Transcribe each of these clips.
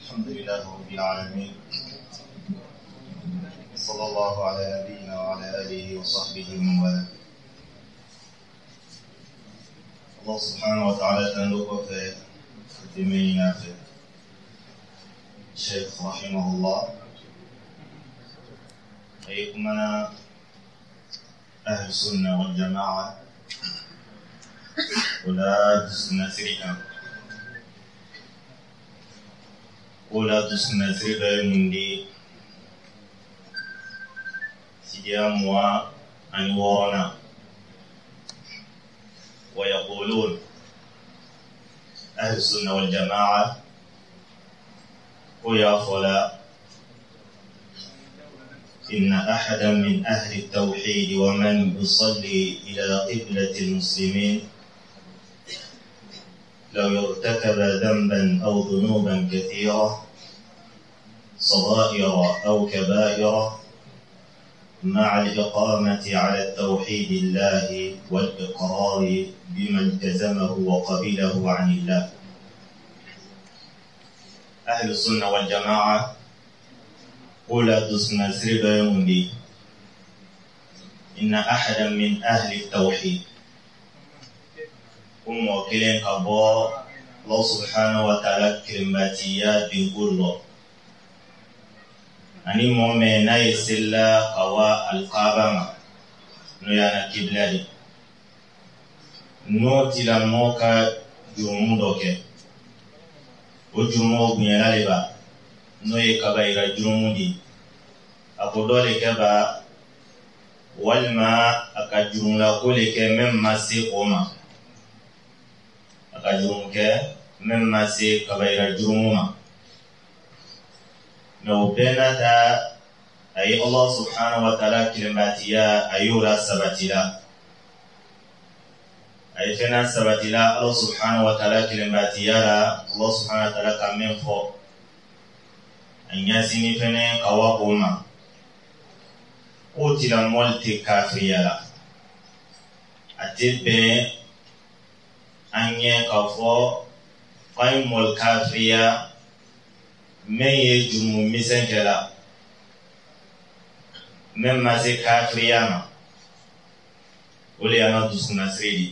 الحمد لله رب العالمين، صلى الله على نبينا وعلى آله وصحبه ومن والاه. الله سبحانه وتعالى تندوك في مينا في الشيخ رحمه الله أيكمنا أهل السنة والجماعة ولا تسنسرنا ولا تسنسر من دي سيام وأنورنا ويقولون أهل السنة والجماعة ويا فلا إن أحدا من أهل التوحيد ومن يصلي إلى قبلة المسلمين لو ارتكب ذنبا أو ذنوبا كثيرة صغائر أو كبائر مع الإقامة على التوحيد الله والإقرار بما التزمه وقبله عن الله. أهل السنة والجماعة ولا تسنسر بيومي إن أحدا من أهل التوحيد وكلين كبار الله سبحانه وتعالى كلماتيات بنقول أني مؤمن يسلا قوا القابمة نيانا كبلادي نوتي لموكا جمودوك وجمو بنيالبا نوي كبايرا جمودي أقولوا كبا والما أكجملا كولك مما سيقوما أكجمك مما سيكبايرا جموما لو بينتا أي الله سبحانه وتعالى كلماتيا أيورا سبتلا أي فينا سبتلا الله سبحانه وتعالى كلماتيا الله سبحانه وتعالى كمين فوق أن يسيني فينا كواقوما أوتلا مولتي كافريا أتبه أن يكفو قيم الكافريا من يجمع مسنجلا مما سي كافريانا ولي أنا دوسنا سريدي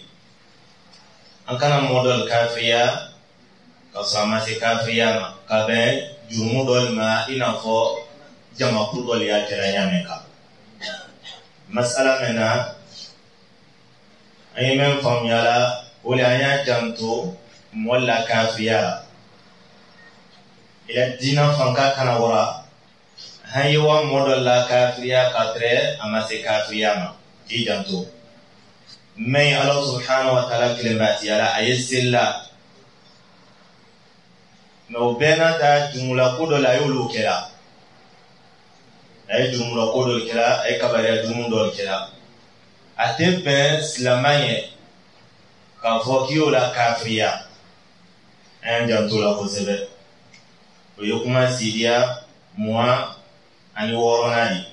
أن كان موديل كافريا كسامة سي كافريانا كابين جمع دول ما إنفو جمع كل ياتنا يامك مسألة منا أي من فهم يلا ولي أنا جمتو مولا كافريا إلى دينا فانكا كان ورا هايوا مودلا كافريا كاتري أما سي كافريا دي جانتو مي الله سبحانه وتعالى كلمات يلا أيسلا نو بينا تا جملة كودو لا يولو كلا أي جملة كودو كلا أي كبار جملة كلا أتبع سلامي كفوكيو لا كافريا أن جانتو لا كوسبه ويكما سيديا موا أني وروناني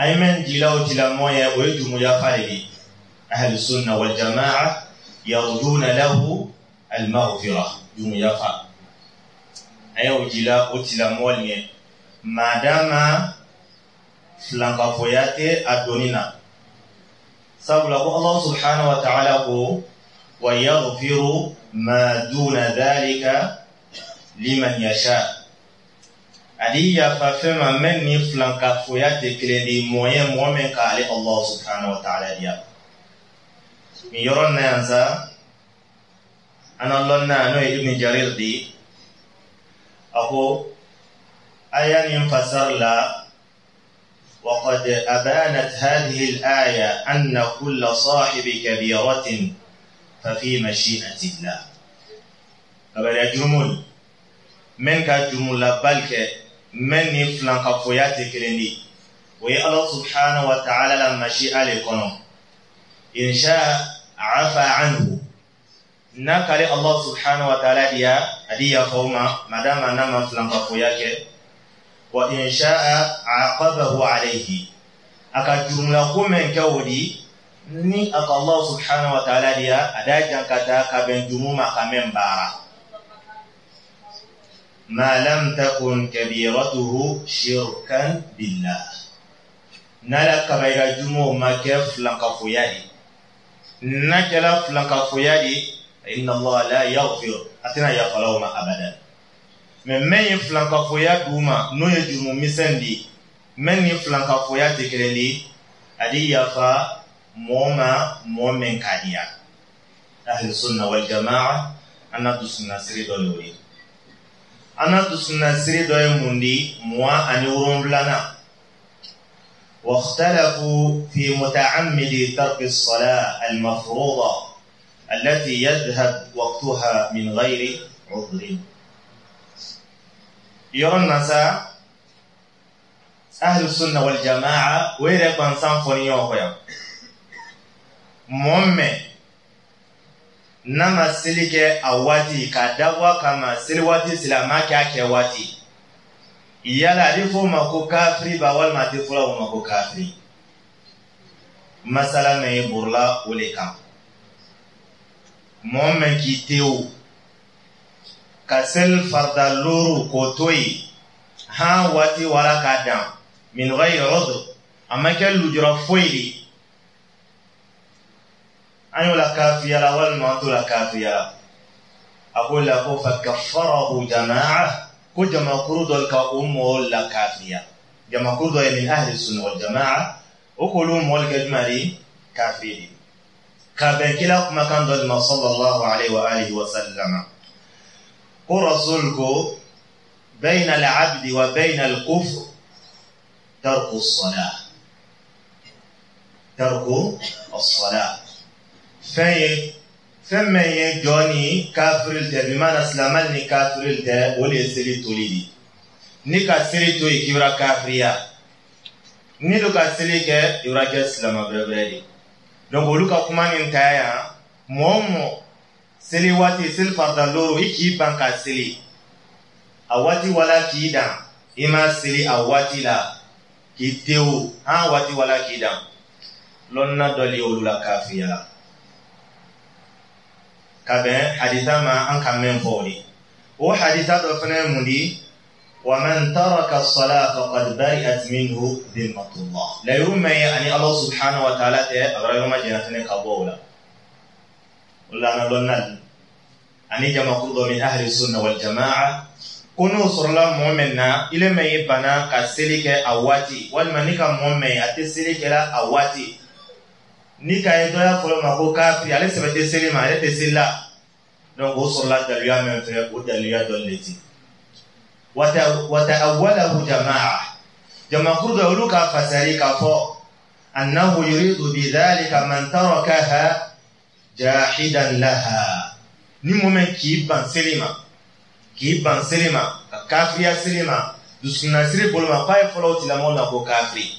أيمن جلاو جلا مويا ويجمو يفعلي أهل السنة والجماعة يرجون له المغفرة جمو يفعل أيو جلاو جلا مويا ما دام فلانكافوياتي أدونينا سأقول الله سبحانه وتعالى ويغفر ما دون ذلك liman yasha ali ya fa fema men ni flanka foyate klendi moyen momen ka ali Allah subhanahu wa ta'ala dia mi yoron na yanza ana Allah na no ibn jarir di ako ayan fasar la وقد أبانت هذه الآية أن كل صاحب كبيرة ففي مشيئة الله أبدا يجرمون من كجملة بالك من يفلان كفويات كلندي ويا الله سبحانه وتعالى لما شاء لكم إن شاء عفى عنه نكالي الله سبحانه وتعالى ديا فوما مدام نما فلان كفوياك وإن شاء عاقبه عليه أكا جملة كمن كودي ni aka Allah subhanahu wa ta'ala dia ada jangkata kaben jumuma kamen bara ما لم تكن كبيرته شركا بالله نلا كبيرة جمو ما كيف لنكفيادي نكلا فلنكفيادي إن الله لا يغفر أتنا يفعلهما أبدا من يفلنكفياد دوما نو يجمو مسندي من يفلنكفياد تكريلي أدي يفا مومن كاديا أهل السنة والجماعة أنا تسنى سري دولوري أنا تسنى سري دولي مندي موا أنورون لنا واختلفوا في متعمد ترك الصلاة المفروضة التي يذهب وقتها من غير عذر يرى النساء أهل السنة والجماعة ويرقى سانفونيوه مومن nama silike awati kadawa kama silwati silamaki ake wati yala alifo mako kafri bawal matifula mako kafri masala me burla uleka momen kiteu kasel fardaluru kotoi ha wati wala kadam min ghayri udhr amaka lujra foili أيو لا كافية ولا ما أنتو لا كافية أقول لك فكفره جماعة كجمع قرود الكأم ولا كافية جمع قرود من أهل السنة والجماعة وكلهم والجماري كافيين كابن كلا ما كان ضد صلى الله عليه وآله وسلم ورسولك بين العبد وبين الكفر ترك الصلاة فمن يجوني كافر بمعنى سلمان كافر ولي سري توليدي نيكا سري توي كيورا كافريا نيلو كا سري كي يورا كسلام بربري donc oluka kuma ni ntaya momo seli wati sel fardaloro iki banka seli awati wala kida ima seli awati la kiteu ha wati wala kida lonna doli olula kafiya kabe haditha ma an kamen fori o haditha do fana mundi wa man taraka as-salata faqad bari'at minhu dhimmatullah la yuma yani Allah subhanahu wa ta'ala ta abrayuma janatane kabola wala lonna ani jama kurdo min ahli sunna wal jamaa kunu surla mu'minna ile mai bana ka selike awati wal manika mu'min atiselike la awati nika edo ya folo mako kafiri ale sebete selima ale tesilla donc o surla daluya men fe o daluya dolleti wata awwalahu jamaa kurdo uluka fasari ka fo annahu yuridu bidhalika man tarakaha jahidan laha ni mu'min ki ban selima kafiriya selima dusuna sire bolma pay folo ti la mona ko kafiri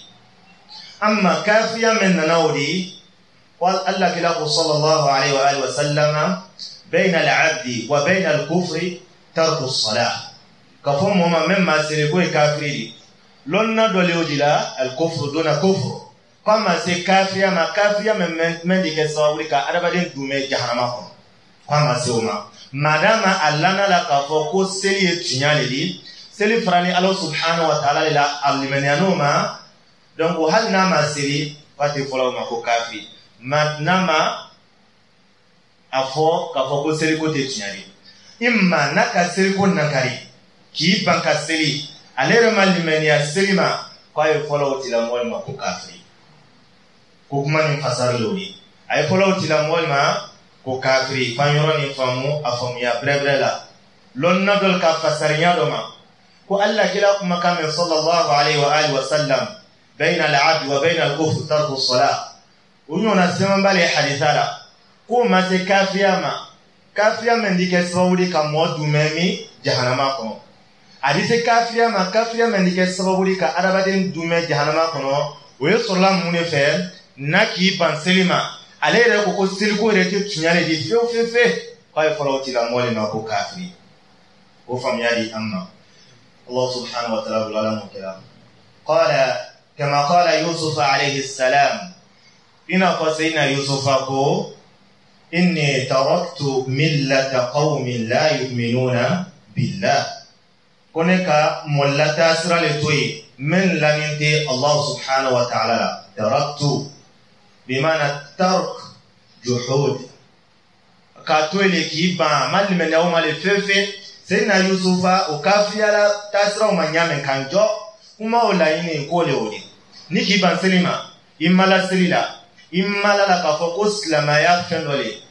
amma kafiriya men nanawdi قال الله كلا صلى الله عليه وآله وسلم بين العبد وبين الكفر ترك الصلاة كفهم مما سيركوا كافرين لون دوليو جلا الكفر دون كفر كما سي كافريا ما كافريا من ديك سواوري كا اربدين دومي جهنم كما سيوما مادام الله لا كفوكو سيلي تشنيالي سيلي فراني الله سبحانه وتعالى لا علمنيانوما دونك هل نما سيري فاتي فلو ماكو كافري madnama afo kafoko seriko te tinyari imma naka seriko nakari ki banka seri alere malimeni ya serima kwa yo follow tila mol ma ko kafiri ko kuma ni fasar lodi ay follow tila mol ma ko kafiri fanyoro ni famu afamu ya brebrela lon nadol ka fasarinya doma ko Allah kila kuma kame sallallahu alaihi wa alihi wa sallam baina al-abd wa baina al-kufr tarku as-salah unyo nasema mbali hadithara ko mate kafiyama ndike sababu ka modu memi jahannama ko hadise kafiyama ndike sababu ka arabaden dume jahannama ko we sallam mune fe naki ban selima alere ko silko rete tunyale di fe kay foloti la mole na ko kafiri ko famiyadi amma Allah subhanahu wa ta'ala wala mukalla qala kama qala Yusuf alayhi salam ina fasina Yusufa ko inni taraktu millata qaumin la yu'minuna billah koneka mollata sira le toyi men laminte Allah subhanahu wa ta'ala taraktu bimana tark juhud ka toile ki ba mal men yaw mal fefe sayna yusufa o kafiala tasra o manyame kanjo kuma olaini ko le odi niki ban selima imala selila imala la ka fo uslama ya fendole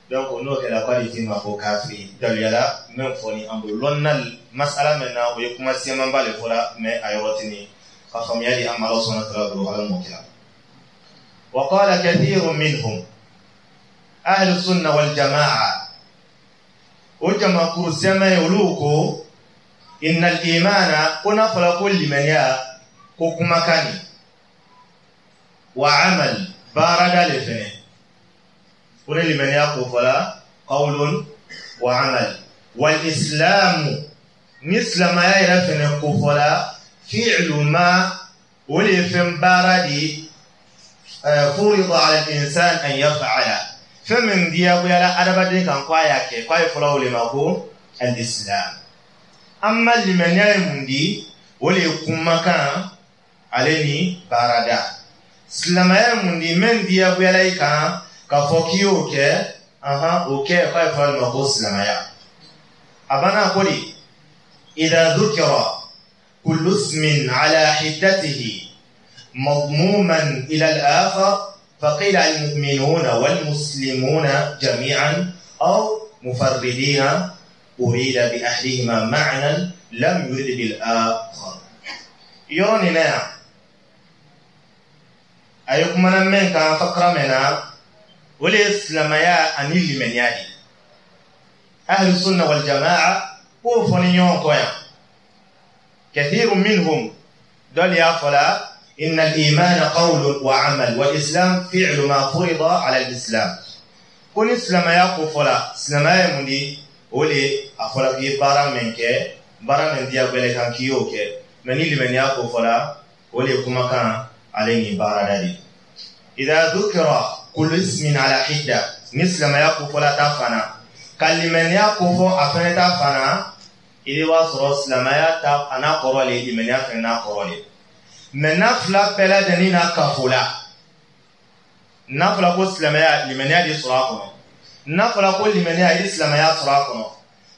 donc no ke la qualité ma ko kafi daliyala men foni ambo lonnal masala men na o kuma sema mbale fola me ayotini fa famiyali amma Allah subhanahu wa ta'ala wala mukila wa qala kathirun minhum ahlu sunna wal jamaa ujama kurusema yuluko innal imana kuna fala kulli man ya kukumakani wa amal barada lefene kuna liman ya kufala qawlun wa amal wal islam mislama ya irafene kufala fi'lu ma wali fem baradi فرض على الإنسان أن يفعل فمن ديابو يلا أدبادين كان قايا فلاو لما هو الإسلام أما لمن يمندي ولي كما كان عليني باردا سلما يمندي من ديابو يلا كان كفوكيو كي أوكي قايا فلاو لما هو سلما يا أبانا قولي إذا ذكر كل اسم على حدته مضموما إلى الآخر فقيل المؤمنون والمسلمون جميعا أو مفردين أريد بأحدهما معنى لم يرد بالآخر يروني نعم أيكم من كان فقر منا والإسلام يا أنيل من يدي أهل السنة والجماعة وفنيون كويا كثير منهم دول يافلا إن الإيمان قول وعمل والإسلام فعل ما فرض على الإسلام كون إسلام يقف فلا إسلام يمدي ولي أفلا في بارا منك بارا من ديا بلكان كيوك من اللي من يقف فلا ولي كما كان عليه بارا دادي إذا ذكر كل اسم على حدة إسلام يقف فلا تفنا كل من يقف أفنى تفنا إذا وصل إسلام يقف أنا قرالي من يفنى قرالي mais nafla pela denina kafula nafla ko islamaya limaniya di surakono nafla ko limaniya di islamaya surakono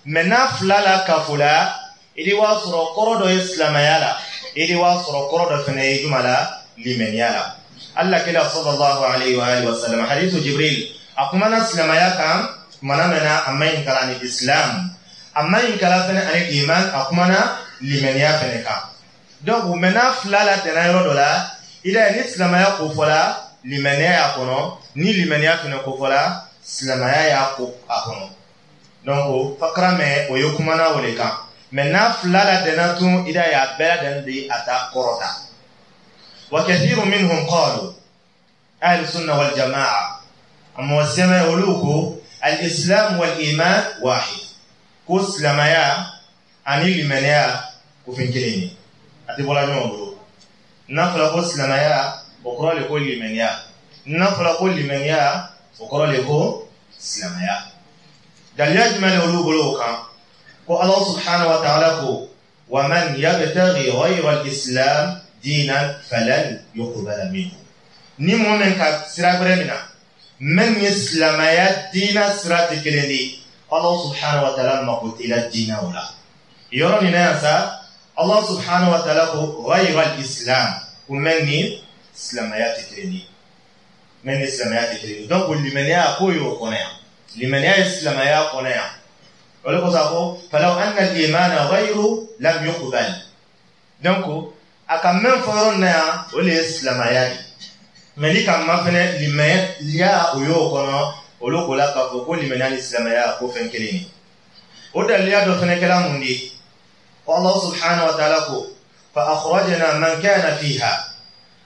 mais nafla la kafula idi wasro korodo islamaya la idi wasro korodo fene jumala limaniya la Allah kila sallallahu alayhi wa alihi wa sallam hadithu jibril akumana islamaya kam manamena amain kalani islam amain kala fene ani iman akumana limaniya fene kam donc maintenant flala tenayro dola ila ni islamaya ko fola limaniya ya kono ni limaniya fina ko fola islamaya ya ko akono donc fakra me o yokumana woleka maintenant flala tenatu ila ya bela dandi ata korota wa kathiru minhum qalu ahli sunna wal jamaa amma wasema uluku al islam wal iman wahid ko islamaya ani limaniya ko finkilini ati bola nyombo nafla ko islamaya okoro le ko limaniya nafla ko limaniya okoro le ko islamaya dal yajmal ulubul kan ko Allah subhanahu wa ta'ala ko wa man yabtaghi ghayra al-islam dinan falan yuqbal minhu ni momen ka sirabre mina men islamaya dina sirati keleni Allah subhanahu wa ta'ala ma ko ila dina wala yoroni nasa Allah subhanahu wa ta'ala ko ghayra al-islam umeni islamaya tikreni men islamaya tikreni donc limaniya ko yo konya limaniya islamaya konya wala ko sako falaw anna al-iman ghayru lam yuqbal donc akam men foron na wala islamaya meli kam mafene limaniya yo kono wala ko la ka ko limaniya islamaya ko fenkelini o daliya do fene kala mundi والله سبحانه وتعالى فأخرجنا من كان فيها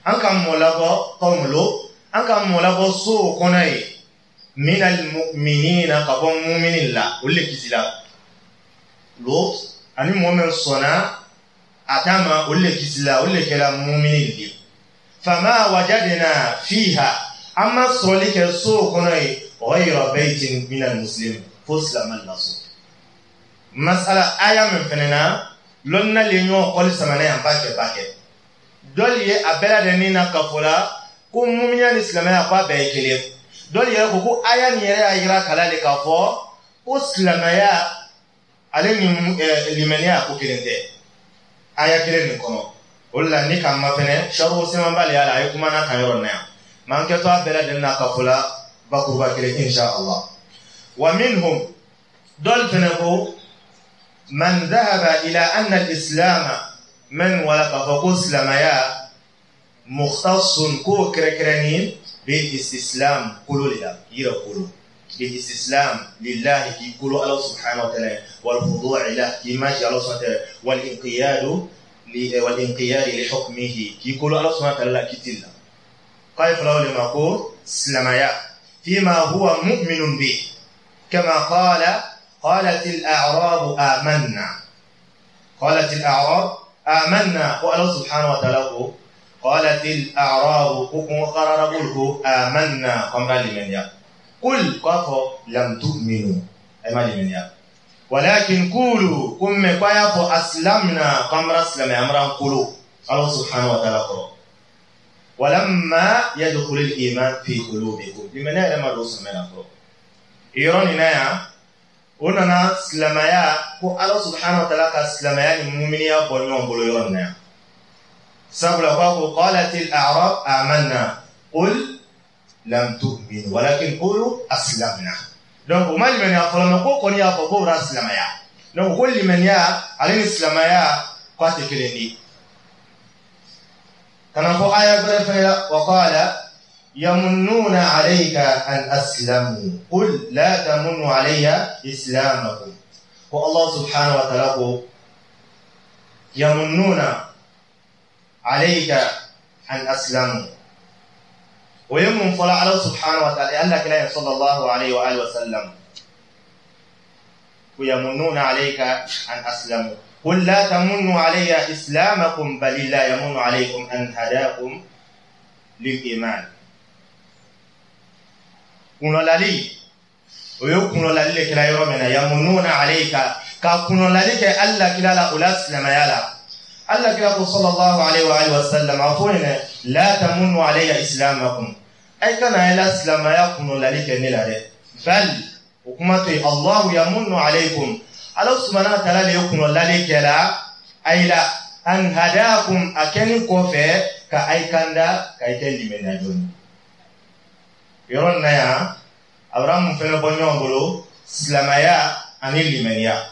أنكم ملغو قوم لو أنكم ملغو سوء قناي من المؤمنين قبل مؤمن الله ولي كسلا لوط أني مؤمن صنع أتما ولي كسلا ولي كلام مؤمن الله فما وجدنا فيها أما صليك سوء قناي غير بيت من المسلم فسلم النصر مسألة آية من فننا lonna le nyo kol samana ya bake doli ye abela de nina kafola ko mumiya ni islamaya kwa be kele doli ye ko aya ni yere ayira kala le kafo ko islamaya ale ni limaniya ko kelente aya kele ni kono wala ni kam mafene sharu sema bali ala ay kuma na kayro na man ke to abela de na kafola bakurba kele insha Allah wa minhum dol fenako من ذهب إلى أن الإسلام من ولك فقوس لمايا مختص كو كركرانين بالاستسلام كله لله يرى كله بالاستسلام لله كي كله الله سبحانه وتعالى والخضوع له كما جاء الله سبحانه وتعالى والانقياد لحكمه كي كله الله سبحانه وتعالى كتلا كيف لو لما قول سلمايا فيما هو مؤمن به كما قالت الأعراب آمنا والله سبحانه وتعالى قالت الأعراب قرروا آمنا قمر لمن يا قل قفوا لم تؤمنوا أما لمن يا ولكن قولوا كم قيافوا أسلمنا قمر أسلم أمرا قولوا الله سبحانه وتعالى ولما يدخل الإيمان في قلوبكم لمن يا لما رسل من أقول إيراني نايا onana islamaya ko Allah subhanahu wa ta'ala ka islamaya ni mu'miniya bonyon bolo yorna sabula ko qalatil a'rab amanna qul lam tu'minu walakin qulu aslamna donc mal men ya fala ko koni ya ko ra islamaya donc ko limen ya alin islamaya ko te keleni kana ko aya brefa wa qala يمنون عليك أن أسلموا قل لا تمنوا علي إسلامكم والله سبحانه وتعالى يمنون عليك أن أسلموا ويمن فلا على سبحانه وتعالى أنك لا صلى الله عليه وآله وسلم ويمنون عليك أن أسلموا قل لا تمنوا علي إسلامكم بل الله يمن عليكم أن هداكم للإيمان kunolali oyo kunolali le kila yoro mena yamununa alayka ka kunolali ke alla kila la ulaslam yala alla kila sallallahu alayhi wa alihi wasallam afuna la tamunnu alayya islamakum ay kana ila islam ya kunolali ke nilare bal hukumatu Allah yamunnu alaykum Allah subhanahu wa ta'ala le kunolali ke la ayla an hadakum akeni kofe ka aikanda ka itendi menajoni yoron na ya Abraham fene bonyo ngolo islamaya ani limaniya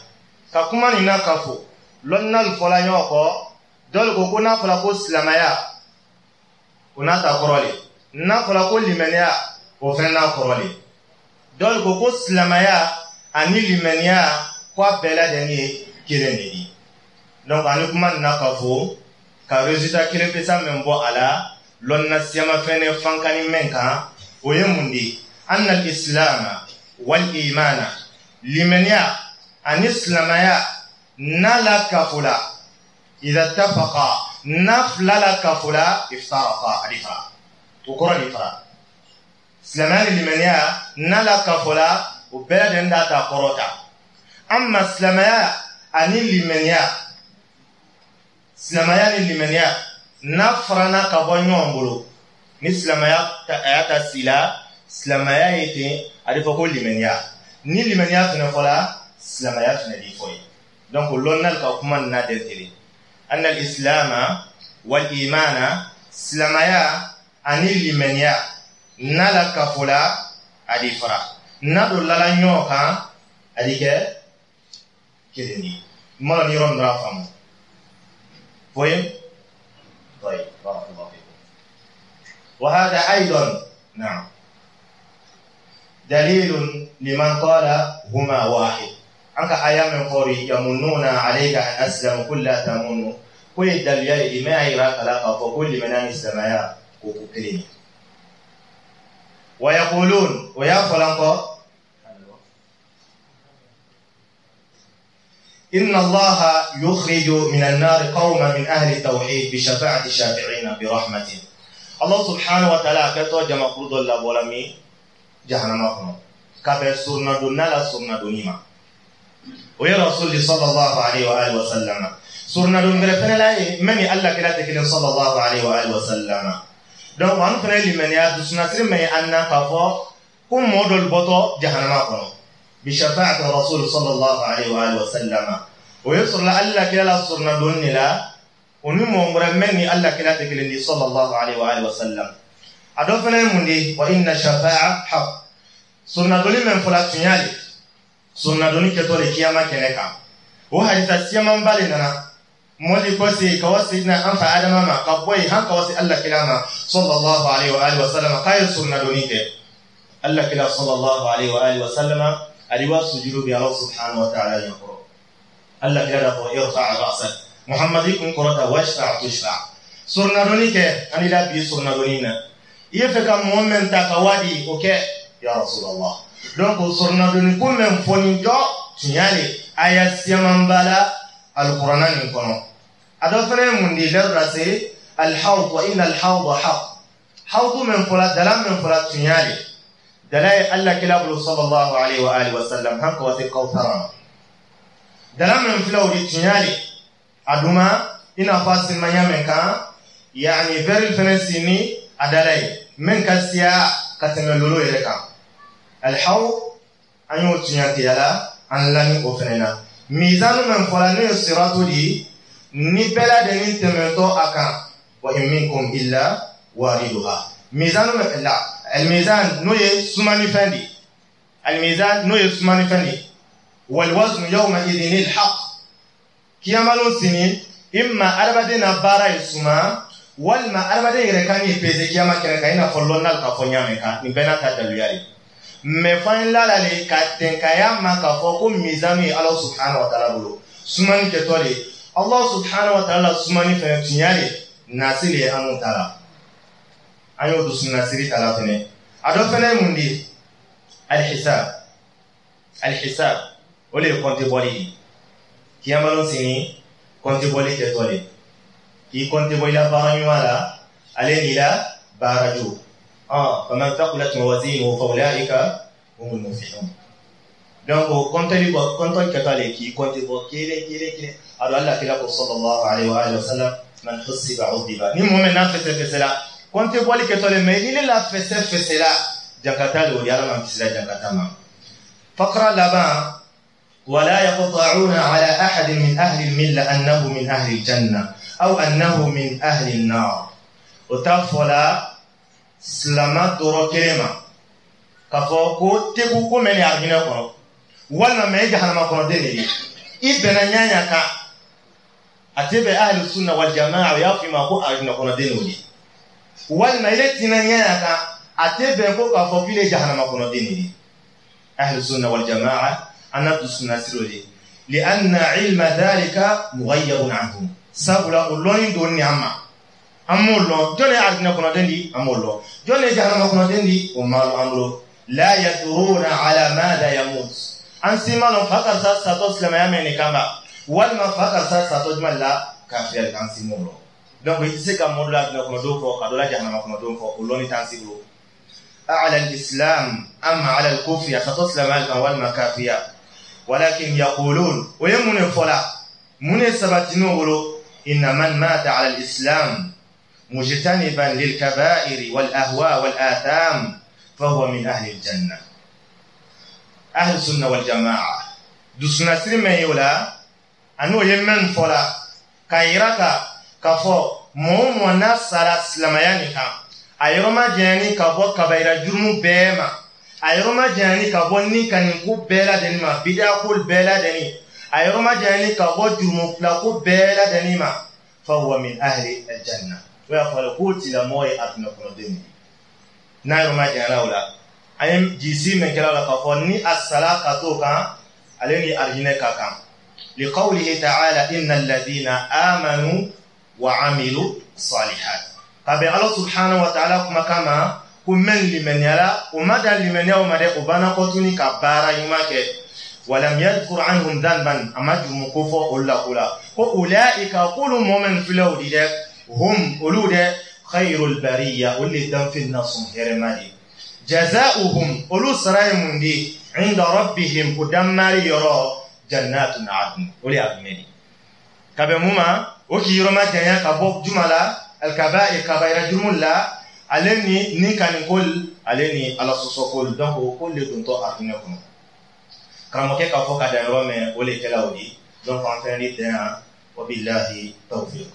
ka kuma ni na kafo lonnal fola nyoko dol ko kuna fola ko islamaya kuna ta korole na fola ko limaniya o fene na korole dol ko islamaya ani limaniya kwa bela deni kireni donc ani kuma ni na kafo ka resultat kire pesa membo ala lonna siama fene fankani menka ويمندي أن الإسلام والإيمان لمن يا أن إسلاميا نلا كفلا إذا اتفقا نفلا كفلا افترقا الإفراء وقرأ الإفراء إسلامان لمن يا نلا كفلا وبلد داتا قروتا أما إسلاميا أن لمن يا إسلاميا لمن يا نفرنا كبنيون بلو ni islamaya ayata sila islamaya yete alifa ko limaniya ni limaniya tuna fola islamaya tuna di foy donc lonnal ka kuma na dentele anna al-islam wal iman islamaya ani limaniya nala ka fola adi fara nado lala nyoka adi ke kedeni mo ni ron dra fam foy toy barakallahu وهذا أيضا نعم دليل لمن قال هما واحد أنك أيام فوري يمنون عليك أن أسلم كل لا تمنوا كل دليل ما يراك لك فكل من السماء كوكلين ويقولون ويقولون إن الله يخرج من النار قوما من أهل التوحيد بشفاعة الشافعين برحمته Allah subhanahu wa ta'ala kato jama kurdo la bolami jahannama kono kabe surna dunala surna dunima wa ya rasul sallallahu alaihi wa alihi wa sallam surna don ngere fene lay mani alla kila tekele sallallahu alaihi wa alihi wasallam donc wan fene limani ya dusna sir may anna kafo kum modol boto jahannama kono bi shafa'ati rasul sallallahu alaihi wa alihi wasallam o yusra alla kila surna don nila oni mo ngere mani alla kila tekele ni sallallahu alaihi wa alihi wasallam ado fene mundi wa inna shafa'a haq surna doli men fola tunyali surna doni ketole kiyama keneka o haditha siyama mbale nana moli kosi kawasi na anfa adama ma kaboi han kawasi Allah kilama sallallahu alaihi wa alihi wasallam khair sunna donite Allah kila sallallahu alaihi wa alihi wasallam aliwa sujudu bi Allah subhanahu wa ta'ala yaqra Allah kila da irfa' ra'sak muhammadikum qurata washfa' tushfa' sunna donike anila bi sunna donina yefeka mu'min takawadi okay ya rasulullah donc sunna doni ko men foni do tinyale aya siyamambala القرآن يكونوا أدفنا من ديلر راسي الحوض وإن الحوض حق حوض من فلات دلام من فلات تنيالي دلاي الله كلابه صلى الله عليه وآله وسلم هنك وثيق وثران دلام من فلات تنيالي أدوما إن أفاس المياه من كان يعني فير الفلسطيني أدلاي من كسيا كتملولو إليك الحوض أن يوتنياتي يلا أن لن أفننا ميزان من فلان الصراط دي نبلا دنين تمنتو أكا وإن منكم إلا واردها ميزان من لا الميزان نوي سماني فندي الميزان نوي سماني فندي والوزن يومئذ الحق كيامالون سنين إما أربدين بارا السما والما أربدين يركاني بيزي كياما كنا فلونا الكافونيا مكا نبنا كتلوياري mais fa in la le ka tenkaya maka fo ko mizani Allah subhanahu wa ta'ala bulu sumani ke tole Allah subhanahu wa ta'ala sumani fe tinyale nasili anu tala ayo do sunasiri tala fene ado fene mundi al hisab ole konte boli kiyamalo sini konte boli ke tole ki konte boli la baranyu wala aleni la baraju فمن ثقلت موازينه فاولئك هم المفلحون donc konto katale ki konti bo kile ado Allah kila sallallahu alaihi wa alihi wasallam man husiba udiba ni mu'min na fesela konti bo likatole me ile la fesela jakata lo yala man fesela jakata ma faqra laba ولا يقطعون على أحد من أهل الملة أنه من أهل الجنة أو أنه من أهل النار وتفلا سلامات دورو كلمة كفوكو تبوكو من يارجنا كنو ولا ما يجي حنا ما كنو ديني إبنا نيانيا كا أتبع أهل السنة والجماعة يافي ما كو أرجنا كنو ديني ولا ما يجي نيانيا كا أتبع كو كفوكي لجي حنا ما كنو ديني أهل السنة والجماعة أنا تسنى سيرولي لأن علم ذلك مغيب عنهم سابلا أولوني دوني أما أمولو جوني عرفنا كنا دندي أمولو جوني جهنم كنا دندي ومالو أمولو لا يدرون على ماذا يموت أنسي مالو فقر ساتوس لما يمني كما والما فقر ساتوس مالا كافير أنسي مولو donc ici comme modula na كنا دو فوق كدولا جهنم كنا دو فوق أولوني تانسيبلو أعلى الإسلام أم على الكفر ساتوس لما والما كافيا ولكن يقولون ويمون فلا من سبتنو إن من مات على الإسلام مجتنبا للكبائر والأهواء والآثام فهو من أهل الجنة أهل السنة والجماعة دوسنا سرما يولا أنو يمن فلا كايراكا كفو مو ناس سالا سلمياني كام أيرما جاني كفو كبائر جرم بيما أيرما جاني كفو نيكانيكو بيلا دنيما بداكول بيلا دني أيرما جاني كفو جرم فلاكو بيلا دنيما فهو من أهل الجنة ويقول قلت لموي أبنى كنوديني نايرو ما جانا ولا أيام جيسي من كلا ولا كفوني الصلاة كتوكا عليني أرجيني كاكام لقوله تعالى إن الذين آمنوا وعملوا الصالحات قبل الله سبحانه وتعالى كما كمن لمن يلا ومدى لمن يوم مدى قبانا قطني كبارا يماك ولم يذكر عنهم ذنبا أمجر مكوفو أولا وأولئك قولوا مؤمن في الأولى هم أولود خير البرية واللي تنفي النصم هرمالي جزاؤهم أولو سراي مندي عند ربهم قدام يرى جنات عدن ولي أبني kabemuma o ki yoro ma janya ka bo jumala al kaba'ir kaba'ira jumulla aleni ni kan kol aleni ala sosokol donc ko le don to arne ko karamoke ka fo ka da yoro me o le kala odi donc en fin de temps wa billahi tawfiq